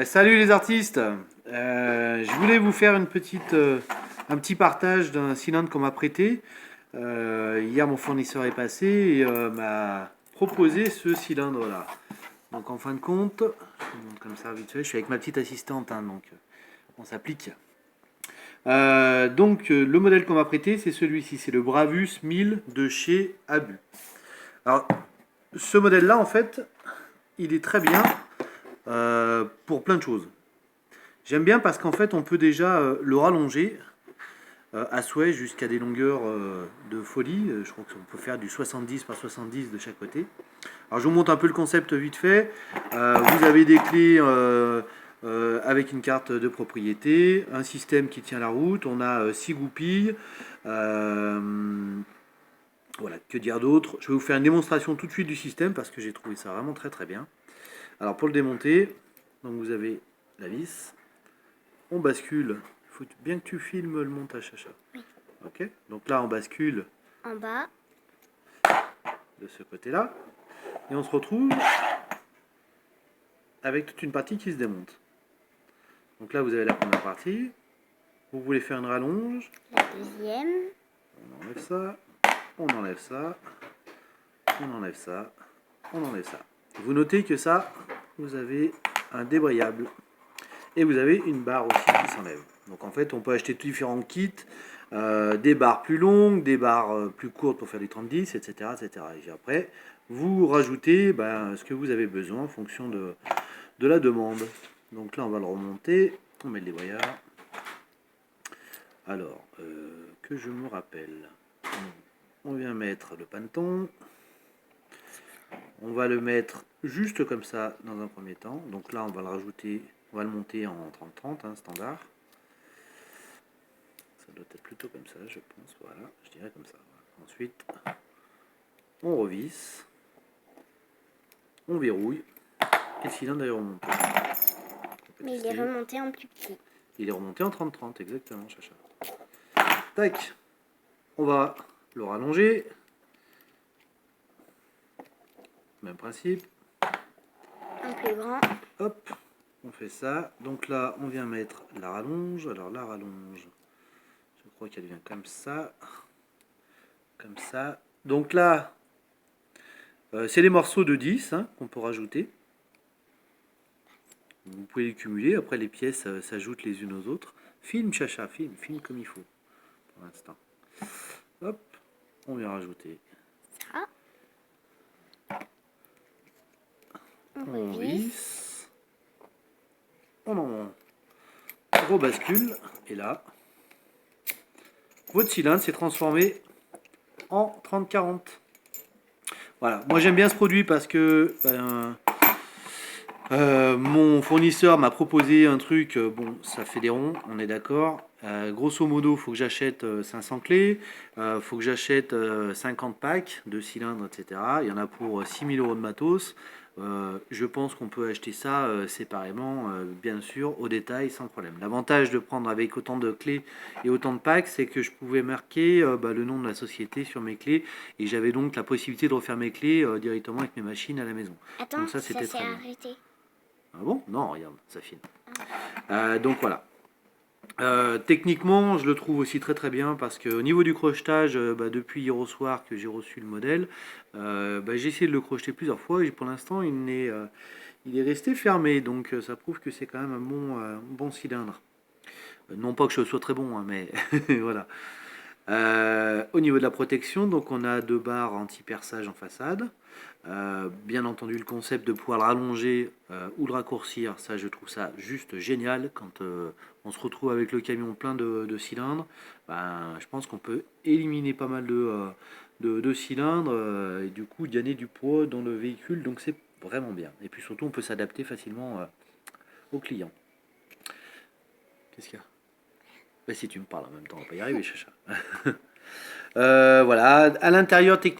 Salut les artistes. Je voulais vous faire un petit partage d'un cylindre qu'on m'a prêté. Hier, mon fournisseur est passé et m'a proposé ce cylindre-là. Donc, en fin de compte, je vous montre comme ça vite fait. Je suis avec ma petite assistante, hein, donc on s'applique. Le modèle qu'on m'a prêté, c'est celui-ci. C'est le Bravus 1000 de chez Abu. Alors, ce modèle-là, en fait, il est très bien pour plein de choses. J'aime bien parce qu'en fait, on peut déjà le rallonger à souhait jusqu'à des longueurs de folie. Je crois qu'on peut faire du 70 par 70 de chaque côté. Alors, je vous montre un peu le concept vite fait. Vous avez des clés avec une carte de propriété, un système qui tient la route. On a 6 goupilles. Voilà, que dire d'autre? Je vais vous faire une démonstration tout de suite du système parce que j'ai trouvé ça vraiment très très bien. Alors, pour le démonter, donc vous avez la vis. On bascule. Il faut bien que tu filmes le montage, Chacha. Oui. Ok. Donc là, on bascule En bas. de ce côté-là. Et on se retrouve avec toute une partie qui se démonte. Donc là, vous avez la première partie. Vous voulez faire une rallonge. La deuxième. On enlève ça. On enlève ça. On enlève ça. On enlève ça. Vous notez que ça, vous avez un débrayable. Et vous avez une barre aussi qui s'enlève. Donc en fait, on peut acheter différents kits, des barres plus longues, des barres plus courtes pour faire du 30-10, etc., etc. Et après, vous rajoutez ce que vous avez besoin en fonction de la demande. Donc là, on va le remonter. On met le débrayard. Alors, que je me rappelle, on vient mettre le paneton. On va le mettre juste comme ça dans un premier temps. Donc là, on va le rajouter, on va le monter en 30-30, hein, standard. Ça doit être plutôt comme ça, je pense. Voilà, je dirais comme ça. Voilà. Ensuite, on revisse, on verrouille, et le cylindre est remonté. Mais il est remonté en plus petit. Il est remonté en 30-30, exactement, Chacha. Tac, on va le rallonger. Même principe. Un plus grand. Hop, on fait ça. Donc là, on vient mettre la rallonge. Alors la rallonge, je crois qu'elle vient comme ça. Comme ça. Donc là, c'est les morceaux de 10 hein, qu'on peut rajouter. Vous pouvez les cumuler. Après, les pièces s'ajoutent les unes aux autres. Filme, Chacha, filme comme il faut. Pour l'instant. Hop, on vient rajouter. Ça. On visse. On en rebascule. Et là, votre cylindre s'est transformé en 30-40. Voilà, moi j'aime bien ce produit parce que mon fournisseur m'a proposé un truc, bon ça fait des ronds, on est d'accord. Grosso modo, il faut que j'achète 500 clés, faut que j'achète 50 packs de cylindres, etc. Il y en a pour 6000 € de matos. Je pense qu'on peut acheter ça séparément, bien sûr, au détail, sans problème. L'avantage de prendre avec autant de clés et autant de packs, c'est que je pouvais marquer le nom de la société sur mes clés et j'avais donc la possibilité de refaire mes clés directement avec mes machines à la maison. Attends, donc ça s'est très bien. arrêté. Ah bon? Non, regarde, ça filme. Donc voilà. Techniquement, je le trouve aussi très très bien parce qu'au niveau du crochetage, depuis hier au soir que j'ai reçu le modèle, j'ai essayé de le crocheter plusieurs fois et pour l'instant il est resté fermé, donc ça prouve que c'est quand même un bon cylindre. Non pas que je sois très bon, hein, mais voilà. Au niveau de la protection, donc on a 2 barres anti-perçage en façade. Bien entendu, le concept de pouvoir le rallonger ou le raccourcir, ça je trouve ça juste génial. Quand on se retrouve avec le camion plein de cylindres, je pense qu'on peut éliminer pas mal de cylindres et du coup gagner du poids dans le véhicule, donc c'est vraiment bien. Et puis surtout, on peut s'adapter facilement aux clients. Qu'est-ce qu'il y a? Si tu me parles en même temps, on va pas y arriver, Chacha. Voilà, à l'intérieur,